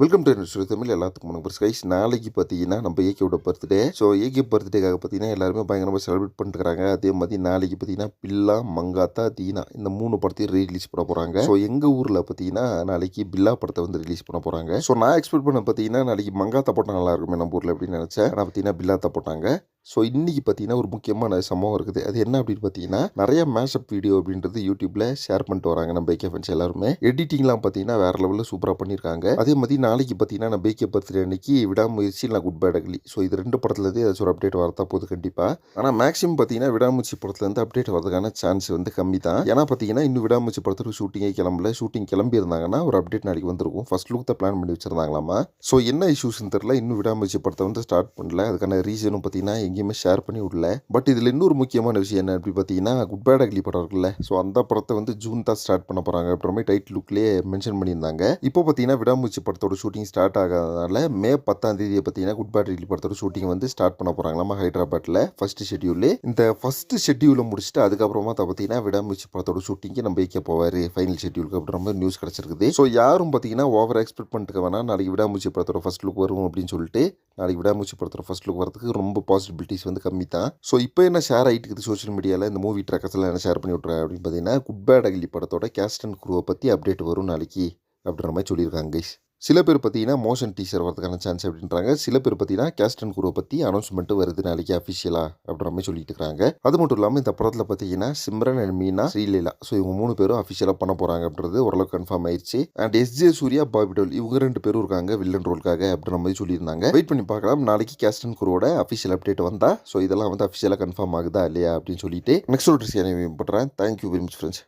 Welcome to news Tamil. எல்லாத்துக்கும் வணக்கம் guys. நாளைக்கு பார்த்தீங்கன்னா நம்ம ஏகேவோட பர்த்டே. ஸோ ஏகே பர்த்டேக்காக பார்த்தீங்கன்னா எல்லாருமே பயங்கரமாக செலிப்ரேட் பண்ணிட்டுருக்காங்க. அதே மாதிரி நாளைக்கு பார்த்தீங்கன்னா பில்லா, மங்காத்தா, தீனா இந்த 3 படத்தையும் ரிலீஸ் பண்ண போகிறாங்க. ஸோ எங்கள் ஊரில் பார்த்தீங்கன்னா நாளைக்கு பில்லா படத்தை வந்து ரிலீஸ் பண்ண போகிறாங்க. ஸோ நான் எக்ஸ்பெக்ட் பண்ண பார்த்தீங்கன்னா நாளைக்கு மங்காத்தா போட்டால் நல்லா இருக்குமே நம்ம ஊரில் அப்படின்னு நினச்சேன். ஆனால் பார்த்தீங்கன்னா பில்லாத்தா போட்டாங்க. ஸோ இன்றைக்கி பார்த்தீங்கன்னா ஒரு முக்கியமான சம்பவம் இருக்குது. அது என்ன அப்படின்னு பார்த்தீங்கன்னா நிறைய மேஷப் வீடியோ அப்படின்றது யூடியூப்பில் ஷேர் பண்ணிட்டு வராங்க நம்ம ஏகே ஃபேன்ஸ் எல்லாருமே. எடிட்டிங்லாம் பார்த்தீங்கன்னா வேறு லெவலில் சூப்பராக பண்ணியிருக்காங்க. அதே மாதிரி நாளைக்கு பார்த்தீங்கன்னா நம்ம ஏகே பர்த்டே அன்னைக்கு விடாமுயற்சி நான் குட் பேட் அக்லி. ஸோ இது 2 படத்துலேருந்து ஏதாச்சும் ஒரு அப்டேட் வரதா போகுது கண்டிப்பாக. ஆனால் மேக்ஸிமம் பார்த்தீங்கன்னா விடாமுயற்சி படத்துலேருந்து அப்டேட் வரதுக்கான சான்ஸ் வந்து கம்மி தான். ஏன்னா பார்த்தீங்கன்னா இன்னும் விடாமுயற்சி படத்துக்கு ஷூட்டிங்கே கிளம்பல. ஷூட்டிங் கிளம்பி இருந்தாங்கன்னா ஒரு அப்டேட் நாளைக்கு வந்திருக்கும். ஃபர்ஸ்ட் லுக் தான் பிளான் பண்ணி வச்சிருந்தாங்களாமா. ஸோ என்ன இஷ்யூஸ்ன்னு தெரியல, இன்னும் விடாமுயற்சி படத்தை வந்து ஸ்டார்ட் பண்ணல. அதுக்கான ரீசனும் பார்த்தீங்கன்னா எங்கேயுமே ஷேர் பண்ணி விடல. பட் இதில் இன்னொரு முக்கியமான விஷயம் என்ன அப்படி பார்த்தீங்கன்னா குட் பேட் அக்லி படம் இருக்குல்ல. ஸோ அந்த படத்தை வந்து ஜூன் தான் ஸ்டார்ட் பண்ண போகிறாங்க அப்படின்ற மாதிரி டைட்டில் லுக்லேயே மென்ஷன் பண்ணியிருந்தாங்க. இப்போ பார்த்தீங்கன்னா விடாமுயற்சி படத்தோட ஷூட்டிங் ஸ்டார்ட் ஆகாதனால மே 10ஆம் தேதி பார்த்தீங்கன்னா குட் பேட் அக்லி படத்தோட ஷூட்டிங் வந்து ஸ்டார்ட் பண்ண போகிறாங்களாமா ஹைதராபாத்தில் ஃபர்ஸ்ட் ஷெட்யூல். இந்த ஃபர்ஸ்ட் ஷெட்யூலை முடிச்சுட்டு அதுக்கப்புறமா பார்த்தீங்கன்னா விடாமுயற்சி படத்தோட ஷூட்டிங்கு நம்ம ஏகே போவார் ஃபைனல் ஷெட்யூலுக்கு அப்படின்ற மாதிரி நியூஸ் கிடச்சிருக்குது. ஸோ யாரும் பார்த்தீங்கன்னா ஓவர் எக்ஸ்பெக்ட் பண்ணிட்டு வேணா நாளைக்கு விடாமுயற்சி படத்தோட ஃபர்ஸ்ட் லுக் வரும் அப்படின்னு சொல்லிட்டு. நாளைக்கு விடாமுயற்சி படத்தோட ஃபர்ஸ்ட் லுக் வரதுக்கு ரொம்ப பாசிபிலிட்டிஸ் வந்து கம்மி தான். ஸோ இப்போ என்ன ஷேர் ஆகிட்டு இருக்குது சோஷியல் மீடியாவில் இந்த மூவி ட்ராக்கர்ஸ் எல்லாம் என்ன ஷேர் பண்ணி விட்றேன் அப்படின்னு பார்த்தீங்கன்னா குட் பேட் அக்லி படத்தோட கேஸ்ட் அண்ட் குரூவை பற்றி அப்டேட் வரும் நாளைக்கு அப்படின்ற மாதிரி சொல்லியிருக்காங்க கைஸ். சில பேர் பார்த்தீங்கன்னா மோஷன் டீசர் வரதுக்கான சான்ஸ் அப்படின்றாங்க. சில பேர் பார்த்தீங்கன்னா கேஸ்ட் அண்ட் குரூவை பற்றி அனௌன்ஸ்மெண்ட் வருது நாளைக்கு அஃபிஷியலாக அப்படின்ற மாதிரி சொல்லிட்டு இருக்காங்க. அது மட்டும் இல்லாமல் இந்த படத்தில் பார்த்தீங்கன்னா சிம்ரன் அண்ட் மீனா, ஸ்ரீலீலா ஸோ இவங்க 3 பேரும் அஃபிஷியலாக பண்ண போகிறாங்க அப்படின்றது ஓரளவுக்கு கன்ஃபார்ம் ஆயிடுச்சு. அண்ட் எஸ்ஜே சூர்யா, பாபி டோல் இவங்க 2 பேரும் இருக்காங்க வில்லன் ரோலுக்காக அப்படின்ற மாதிரி சொல்லியிருந்தாங்க. வெயிட் பண்ணி பார்க்கலாம் நாளைக்கு கேஸ்ட் அண்ட் குரூவோட அஃபிஷியல் அப்டேட் வந்தா. ஸோ இதெல்லாம் வந்து அஃபிஷியலாக கன்ஃபார்ம் ஆகுதா இல்லையா அப்படின்னு சொல்லிட்டு நெக்ஸ்ட் ஒரு ட்ரெஸ் பண்ணுறேன். Thank you very much friends.